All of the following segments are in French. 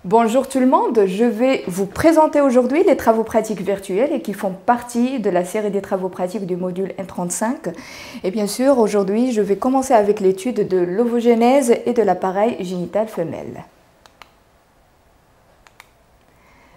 Bonjour tout le monde, je vais vous présenter aujourd'hui les travaux pratiques virtuels et qui font partie de la série des travaux pratiques du module N35. Et bien sûr, aujourd'hui, je vais commencer avec l'étude de l'ovogénèse et de l'appareil génital femelle.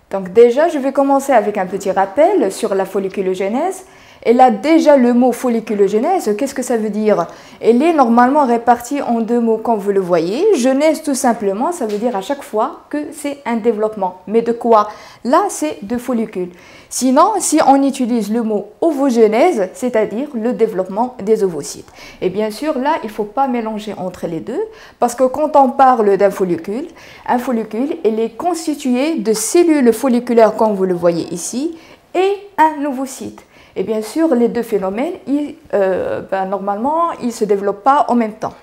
Donc déjà, je vais commencer avec un petit rappel sur la folliculogénèse. Et là, déjà, le mot folliculogénèse, qu'est-ce que ça veut dire? Elle est normalement répartie en deux mots, comme vous le voyez. Genèse, tout simplement, ça veut dire à chaque fois que c'est un développement. Mais de quoi? Là, c'est de follicules. Sinon, si on utilise le mot ovogénèse, c'est-à-dire le développement des ovocytes. Et bien sûr, là, il ne faut pas mélanger entre les deux, parce que quand on parle d'un follicule, un follicule, il est constitué de cellules folliculaires, comme vous le voyez ici, et un ovocyte. Et bien sûr, les deux phénomènes, normalement, ils ne se développent pas en même temps.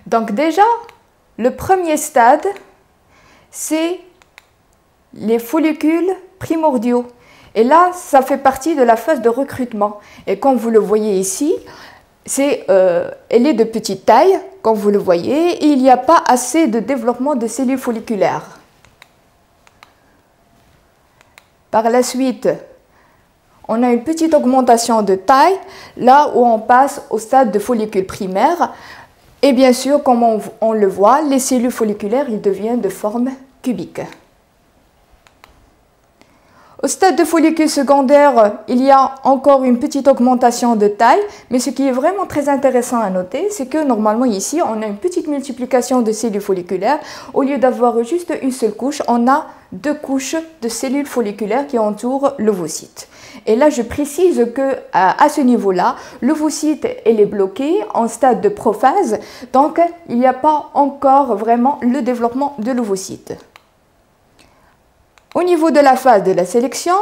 Donc déjà, le premier stade, c'est les follicules primordiaux. Et là, ça fait partie de la phase de recrutement. Et comme vous le voyez ici, elle est de petite taille, comme vous le voyez, et il n'y a pas assez de développement de cellules folliculaires. Par la suite, on a une petite augmentation de taille, là où on passe au stade de follicule primaire. Et bien sûr, comme on le voit, les cellules folliculaires, ils deviennent de forme cubique. Au stade de follicule secondaire, il y a encore une petite augmentation de taille, mais ce qui est vraiment très intéressant à noter, c'est que normalement ici, on a une petite multiplication de cellules folliculaires. Au lieu d'avoir juste une seule couche, on a deux couches de cellules folliculaires qui entourent l'ovocyte. Et là, je précise que à ce niveau-là, l'ovocyte est bloqué en stade de prophase, donc il n'y a pas encore vraiment le développement de l'ovocyte. Au niveau de la phase de la sélection,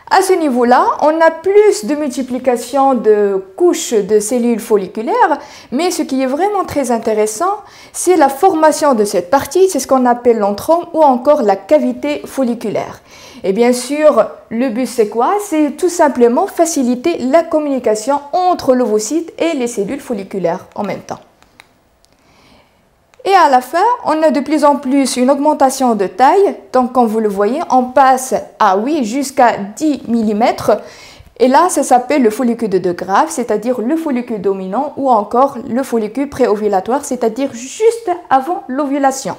à ce niveau-là, on a plus de multiplication de couches de cellules folliculaires, mais ce qui est vraiment très intéressant, c'est la formation de cette partie, c'est ce qu'on appelle l'antrome ou encore la cavité folliculaire. Et bien sûr, le but c'est quoi? C'est tout simplement faciliter la communication entre l'ovocyte et les cellules folliculaires en même temps. Et à la fin, on a de plus en plus une augmentation de taille. Donc, comme vous le voyez, on passe jusqu'à 10 mm. Et là, ça s'appelle le follicule de De Graaf, c'est-à-dire le follicule dominant ou encore le follicule préovulatoire, c'est-à-dire juste avant l'ovulation.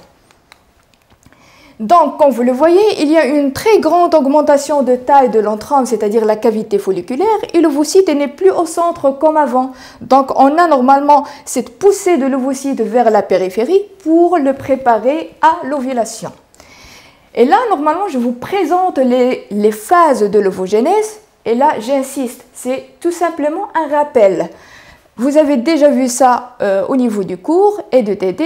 Donc, comme vous le voyez, il y a une très grande augmentation de taille de l'antrome, c'est-à-dire la cavité folliculaire, et l'ovocyte n'est plus au centre comme avant. Donc, on a normalement cette poussée de l'ovocyte vers la périphérie pour le préparer à l'ovulation. Et là, normalement, je vous présente les phases de l'ovogénèse, et là, j'insiste, c'est tout simplement un rappel. Vous avez déjà vu ça au niveau du cours et de TD.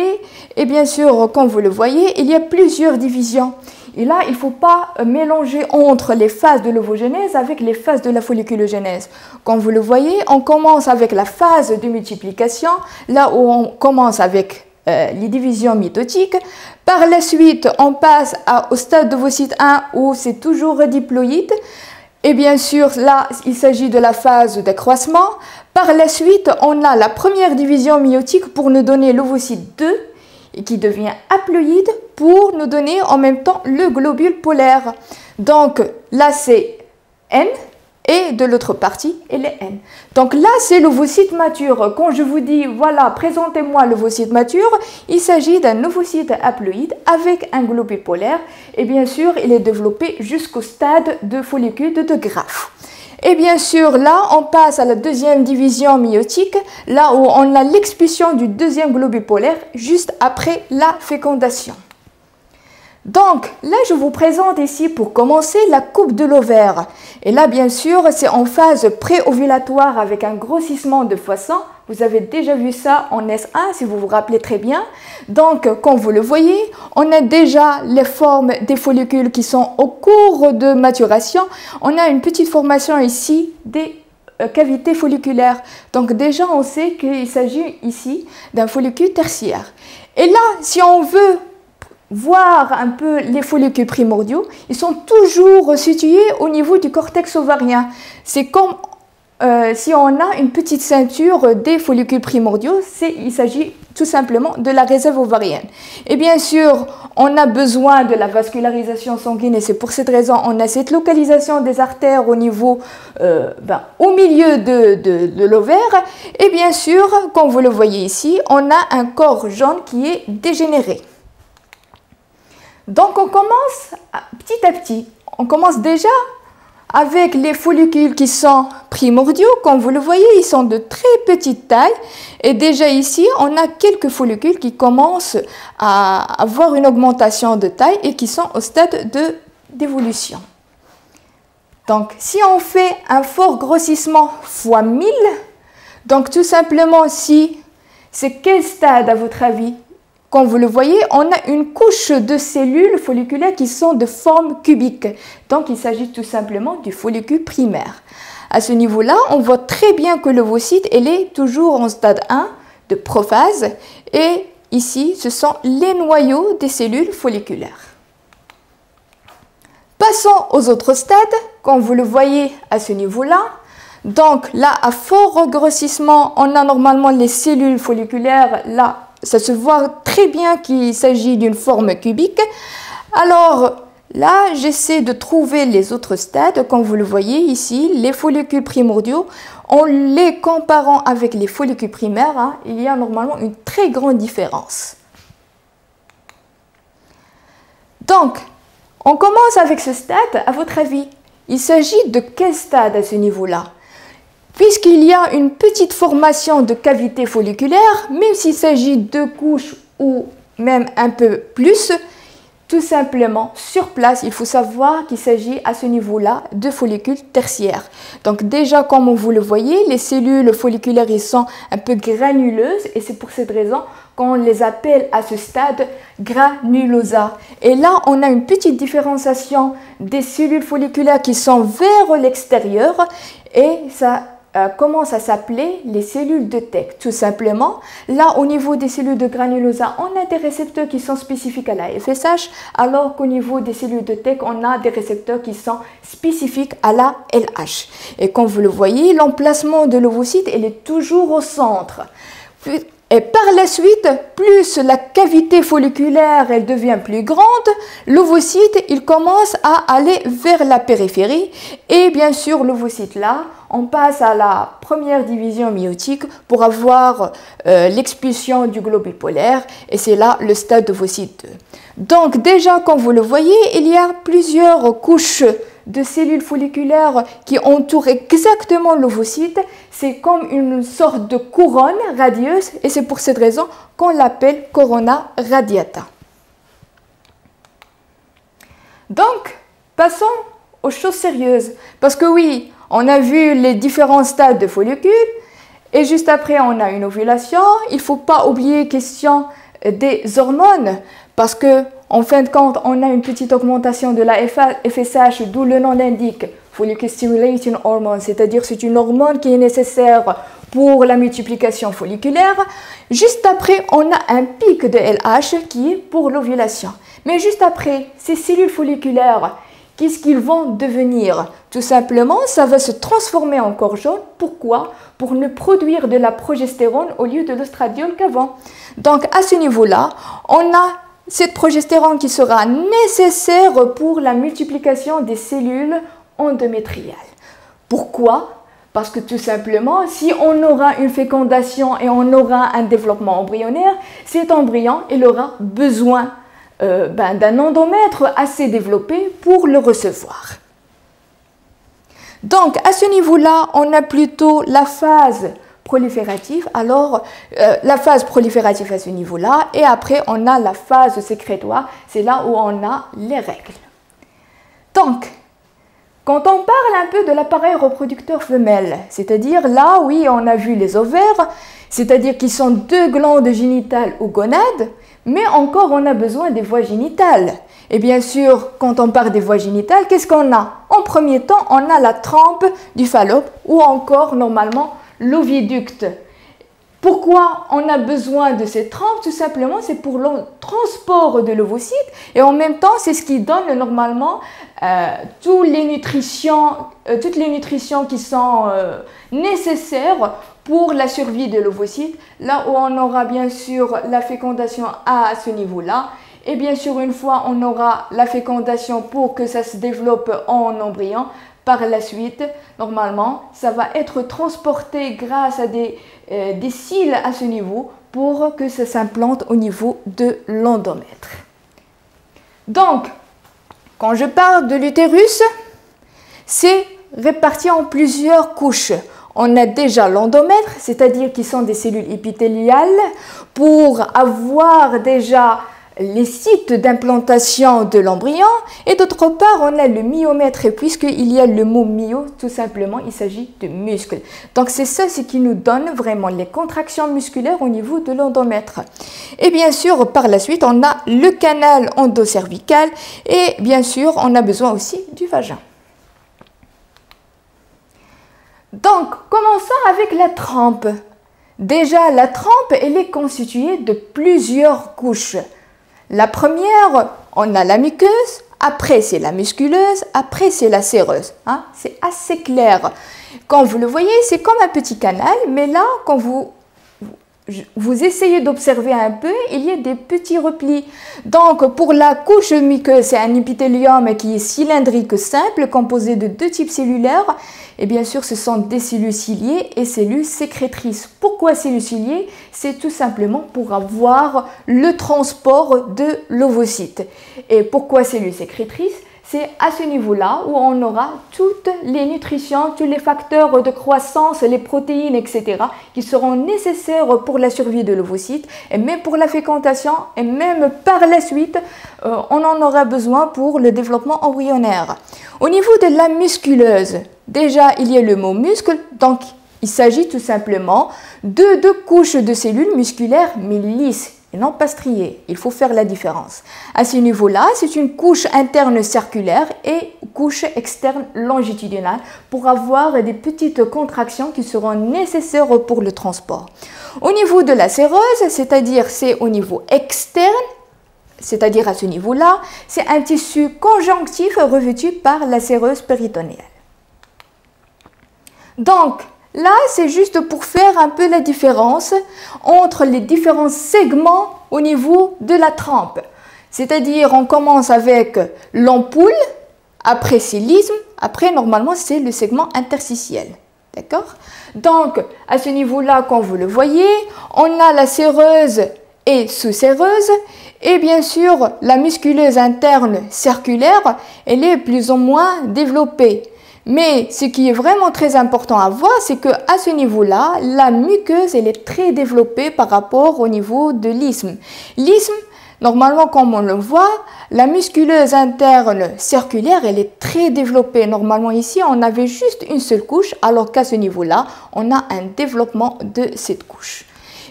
Et bien sûr, comme vous le voyez, il y a plusieurs divisions. Et là, il ne faut pas mélanger entre les phases de l'ovogénèse avec les phases de la folliculogénèse. Comme vous le voyez, on commence avec la phase de multiplication, là où on commence avec les divisions mitotiques. Par la suite, on passe au stade d'ovocyte 1 où c'est toujours diploïde. Et bien sûr, là, il s'agit de la phase d'accroissement. Par la suite, on a la première division méiotique pour nous donner l'ovocyte 2 et qui devient haploïde pour nous donner en même temps le globule polaire. Donc là, c'est N et de l'autre partie, elle est N. Donc là, c'est l'ovocyte mature. Quand je vous dis, voilà, présentez-moi l'ovocyte mature, il s'agit d'un ovocyte haploïde avec un globule polaire. Et bien sûr, il est développé jusqu'au stade de follicule de De Graaf. Et bien sûr, là, on passe à la deuxième division méiotique, là où on a l'expulsion du deuxième globule polaire juste après la fécondation. Donc, là, je vous présente ici, pour commencer, la coupe de l'ovaire. Et là, bien sûr, c'est en phase préovulatoire avec un grossissement de foie sang. Vous avez déjà vu ça en S1, si vous vous rappelez très bien. Donc, comme vous le voyez, on a déjà les formes des follicules qui sont au cours de maturation. On a une petite formation ici des cavités folliculaires. Donc, déjà, on sait qu'il s'agit ici d'un follicule tertiaire. Et là, si on veut voir un peu les follicules primordiaux, ils sont toujours situés au niveau du cortex ovarien. C'est comme si on a une petite ceinture des follicules primordiaux, il s'agit tout simplement de la réserve ovarienne. Et bien sûr, on a besoin de la vascularisation sanguine et c'est pour cette raison on a cette localisation des artères au niveau, au milieu de l'ovaire. Et bien sûr, comme vous le voyez ici, on a un corps jaune qui est dégénéré. Donc on commence petit à petit. On commence déjà avec les follicules qui sont primordiaux. Comme vous le voyez, ils sont de très petite taille. Et déjà ici, on a quelques follicules qui commencent à avoir une augmentation de taille et qui sont au stade d'évolution. Donc, si on fait un fort grossissement fois 1000, donc tout simplement, si c'est quel stade à votre avis? Comme vous le voyez, on a une couche de cellules folliculaires qui sont de forme cubique. Donc, il s'agit tout simplement du follicule primaire. À ce niveau-là, on voit très bien que l'ovocyte, elle est toujours en stade 1 de prophase. Et ici, ce sont les noyaux des cellules folliculaires. Passons aux autres stades. Comme vous le voyez à ce niveau-là, donc là, à fort regrossissement, on a normalement les cellules folliculaires là. Ça se voit très bien qu'il s'agit d'une forme cubique. Alors là, j'essaie de trouver les autres stades. Comme vous le voyez ici, les follicules primordiaux, en les comparant avec les follicules primaires, il y a normalement une très grande différence. Donc, on commence avec ce stade. À votre avis, il s'agit de quel stade à ce niveau-là? Puisqu'il y a une petite formation de cavité folliculaire, même s'il s'agit de couches ou même un peu plus, tout simplement, sur place, il faut savoir qu'il s'agit à ce niveau-là de follicules tertiaires. Donc déjà, comme vous le voyez, les cellules folliculaires ils sont un peu granuleuses et c'est pour cette raison qu'on les appelle à ce stade granulosa. Et là, on a une petite différenciation des cellules folliculaires qui sont vers l'extérieur et ça commence à s'appeler les cellules de Tech, tout simplement. Là, au niveau des cellules de granulosa, on a des récepteurs qui sont spécifiques à la FSH, alors qu'au niveau des cellules de Tech, on a des récepteurs qui sont spécifiques à la LH. Et comme vous le voyez, l'emplacement de l'ovocyte, elle est toujours au centre. Et par la suite, plus la cavité folliculaire elle devient plus grande, l'ovocyte il commence à aller vers la périphérie. Et bien sûr, l'ovocyte là, on passe à la première division méiotique pour avoir l'expulsion du globule polaire. Et c'est là le stade d'ovocyte 2. Donc déjà, comme vous le voyez, il y a plusieurs couches de cellules folliculaires qui entourent exactement l'ovocyte. C'est comme une sorte de couronne radieuse et c'est pour cette raison qu'on l'appelle corona radiata. Donc, passons aux choses sérieuses. Parce que oui, on a vu les différents stades de follicules et juste après on a une ovulation. Il ne faut pas oublier question des hormones parce que en fin de compte, on a une petite augmentation de la FSH, d'où le nom l'indique, Follicle Stimulating Hormone, c'est-à-dire c'est une hormone qui est nécessaire pour la multiplication folliculaire. Juste après, on a un pic de LH qui est pour l'ovulation. Mais juste après, ces cellules folliculaires, qu'est-ce qu'ils vont devenir? Tout simplement, ça va se transformer en corps jaune. Pourquoi? Pour ne produire de la progestérone au lieu de l'ostradiol qu'avant. Donc, à ce niveau-là, on a cette progestérone qui sera nécessaire pour la multiplication des cellules endométriales. Pourquoi? Parce que tout simplement, si on aura une fécondation et on aura un développement embryonnaire, cet embryon il aura besoin d'un endomètre assez développé pour le recevoir. Donc, à ce niveau-là, on a plutôt la phase proliférative. Alors, la phase proliférative à ce niveau-là, et après, on a la phase sécrétoire. C'est là où on a les règles. Donc, quand on parle un peu de l'appareil reproducteur femelle, c'est-à-dire là, oui, on a vu les ovaires, c'est-à-dire qu'ils sont deux glandes génitales ou gonades, mais encore on a besoin des voies génitales. Et bien sûr, quand on parle des voies génitales, qu'est-ce qu'on a? En premier temps, on a la trempe du fallope ou encore normalement l'oviducte. Pourquoi on a besoin de cette trempe? Tout simplement, c'est pour le transport de l'ovocyte et en même temps, c'est ce qui donne normalement toutes les nutritions qui sont nécessaires pour la survie de l'ovocyte, là où on aura bien sûr la fécondation à ce niveau-là. Et bien sûr, une fois on aura la fécondation pour que ça se développe en embryon, par la suite, normalement, ça va être transporté grâce à des cils à ce niveau pour que ça s'implante au niveau de l'endomètre. Donc, quand je parle de l'utérus, c'est réparti en plusieurs couches. On a déjà l'endomètre, c'est-à-dire qui sont des cellules épithéliales, pour avoir déjà les sites d'implantation de l'embryon, et d'autre part on a le myomètre, et puisqu'il y a le mot myo, tout simplement il s'agit de muscles. Donc c'est ça ce qui nous donne vraiment les contractions musculaires au niveau de l'endomètre. Et bien sûr par la suite on a le canal endocervical, et bien sûr on a besoin aussi du vagin. Donc commençons avec la trempe. Déjà la trempe elle est constituée de plusieurs couches. La première, on a la muqueuse, après c'est la musculeuse, après c'est la séreuse. Hein? C'est assez clair. Quand vous le voyez, c'est comme un petit canal, mais là, quand vous essayez d'observer un peu, il y a des petits replis. Donc, pour la couche muqueuse, c'est un épithélium qui est cylindrique simple, composé de deux types cellulaires. Et bien sûr, ce sont des cellules ciliées et cellules sécrétrices. Pourquoi cellules ciliées? C'est tout simplement pour avoir le transport de l'ovocyte. Et pourquoi cellules sécrétrices? C'est à ce niveau-là où on aura toutes les nutritions, tous les facteurs de croissance, les protéines, etc. qui seront nécessaires pour la survie de l'ovocyte et même pour la fécondation et même par la suite, on en aura besoin pour le développement embryonnaire. Au niveau de la musculeuse, déjà il y a le mot muscle, donc il s'agit tout simplement de deux couches de cellules musculaires mais lisses et non pas striées. Il faut faire la différence. À ce niveau-là, c'est une couche interne circulaire et couche externe longitudinale pour avoir des petites contractions qui seront nécessaires pour le transport. Au niveau de la séreuse, c'est-à-dire c'est au niveau externe, c'est-à-dire à ce niveau-là, c'est un tissu conjonctif revêtu par la séreuse péritonéale. Donc, là, c'est juste pour faire un peu la différence entre les différents segments au niveau de la trempe. C'est-à-dire, on commence avec l'ampoule, après c'est l'isthme, après, normalement, c'est le segment interstitiel. D'accord? Donc, à ce niveau-là, quand vous le voyez, on a la séreuse et sous-séreuse, et bien sûr, la musculeuse interne circulaire, elle est plus ou moins développée. Mais ce qui est vraiment très important à voir, c'est qu'à ce niveau-là, la muqueuse elle est très développée par rapport au niveau de l'isthme. L'isthme, normalement, comme on le voit, la musculeuse interne circulaire, elle est très développée. Normalement, ici, on avait juste une seule couche, alors qu'à ce niveau-là, on a un développement de cette couche.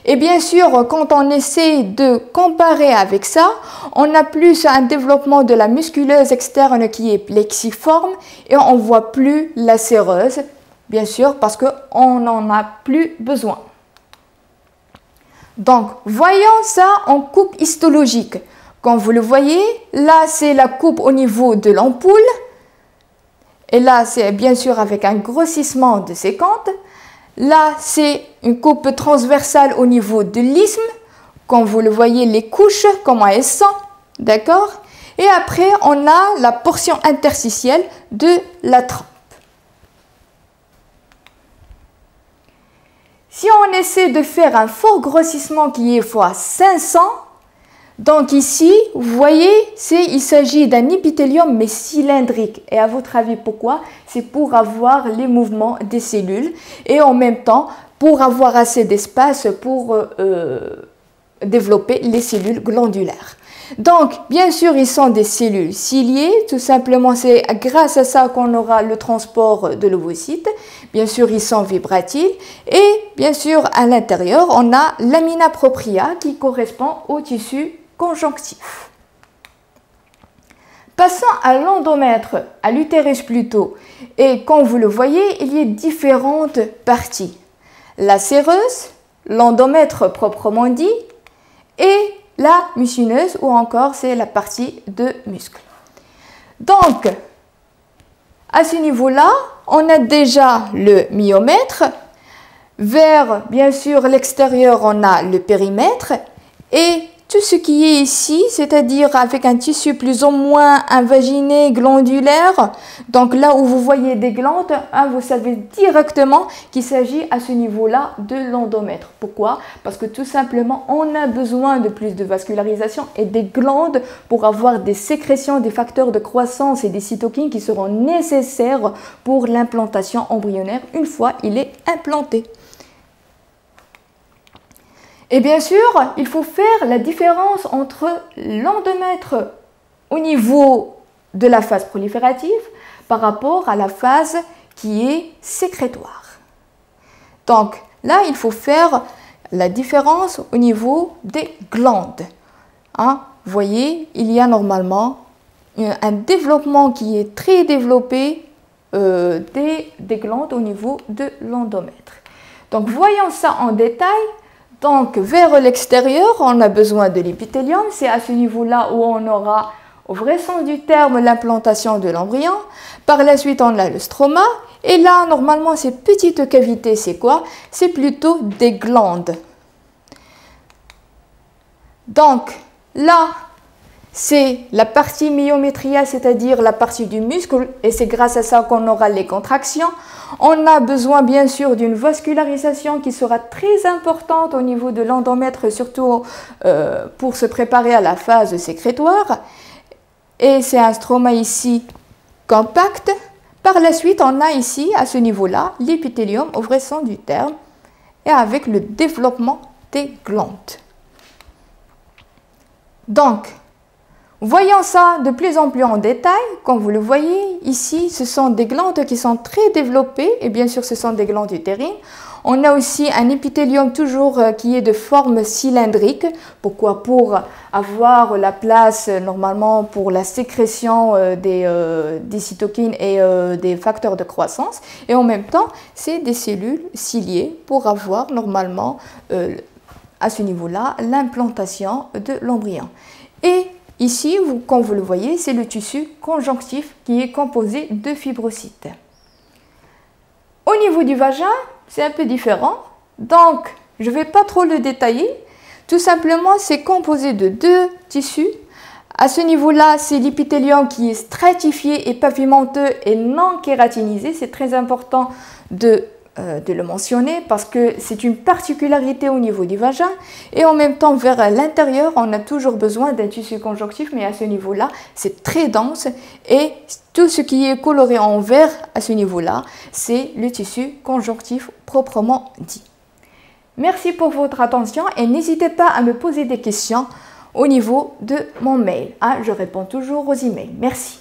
Et bien sûr, quand on essaie de comparer avec ça, on a plus un développement de la musculeuse externe qui est plexiforme et on ne voit plus la séreuse, bien sûr, parce qu'on n'en a plus besoin. Donc, voyons ça en coupe histologique. Comme vous le voyez, là, c'est la coupe au niveau de l'ampoule. Et là, c'est bien sûr avec un grossissement de séquente. Là, c'est une coupe transversale au niveau de l'isthme. Comme vous le voyez, les couches, comment elles sont. D'accord? Et après, on a la portion interstitielle de la trempe. Si on essaie de faire un fort grossissement qui est fois 500, donc ici, vous voyez, il s'agit d'un épithélium mais cylindrique. Et à votre avis, pourquoi? C'est pour avoir les mouvements des cellules et en même temps pour avoir assez d'espace pour développer les cellules glandulaires. Donc, bien sûr, ils sont des cellules ciliées. Tout simplement, c'est grâce à ça qu'on aura le transport de l'ovocyte. Bien sûr, ils sont vibratiles. Et bien sûr, à l'intérieur, on a l'amina propria qui correspond au tissu conjonctif. Passons à l'endomètre, à l'utérus plutôt. Et comme vous le voyez, il y a différentes parties. La séreuse, l'endomètre proprement dit, et la mucineuse, ou encore c'est la partie de muscle. Donc, À ce niveau-là, on a déjà le myomètre. Vers, bien sûr, l'extérieur, on a le périmètre. Et tout ce qui est ici, c'est-à-dire avec un tissu plus ou moins invaginé, glandulaire, donc là où vous voyez des glandes, vous savez directement qu'il s'agit à ce niveau-là de l'endomètre. Pourquoi? Parce que tout simplement, on a besoin de plus de vascularisation et des glandes pour avoir des sécrétions, des facteurs de croissance et des cytokines qui seront nécessaires pour l'implantation embryonnaire une fois il est implanté. Et bien sûr, il faut faire la différence entre l'endomètre au niveau de la phase proliférative par rapport à la phase qui est sécrétoire. Donc là, il faut faire la différence au niveau des glandes. Vous voyez, il y a normalement un développement qui est très développé des glandes au niveau de l'endomètre. Donc voyons ça en détail. Donc, vers l'extérieur, on a besoin de l'épithélium. C'est à ce niveau-là où on aura, au vrai sens du terme, l'implantation de l'embryon. Par la suite, on a le stroma. Et là, normalement, ces petites cavités, c'est quoi? C'est plutôt des glandes. Donc, là, c'est la partie myométria, c'est-à-dire la partie du muscle, et c'est grâce à ça qu'on aura les contractions. On a besoin bien sûr d'une vascularisation qui sera très importante au niveau de l'endomètre, surtout pour se préparer à la phase sécrétoire. Et c'est un stroma ici compact. Par la suite, on a ici, à ce niveau-là, l'épithélium au vrai sens du terme, et avec le développement des glandes. Donc, voyons ça de plus en plus en détail. Comme vous le voyez, ici, ce sont des glandes qui sont très développées, et bien sûr, ce sont des glandes utérines. On a aussi un épithélium toujours qui est de forme cylindrique. Pourquoi? Pour avoir la place normalement pour la sécrétion des cytokines et des facteurs de croissance. Et en même temps, c'est des cellules ciliées pour avoir normalement à ce niveau-là l'implantation de l'embryon. Et ici, comme vous le voyez, c'est le tissu conjonctif qui est composé de fibrocytes. Au niveau du vagin, c'est un peu différent. Donc, je ne vais pas trop le détailler. Tout simplement, c'est composé de deux tissus. À ce niveau-là, c'est l'épithélium qui est stratifié et pavimenteux et non kératinisé. C'est très important de le mentionner parce que c'est une particularité au niveau du vagin. Et en même temps, vers l'intérieur, on a toujours besoin d'un tissu conjonctif, mais à ce niveau-là, c'est très dense. Et tout ce qui est coloré en vert à ce niveau-là, c'est le tissu conjonctif proprement dit. Merci pour votre attention et n'hésitez pas à me poser des questions au niveau de mon mail. Je réponds toujours aux emails. Merci.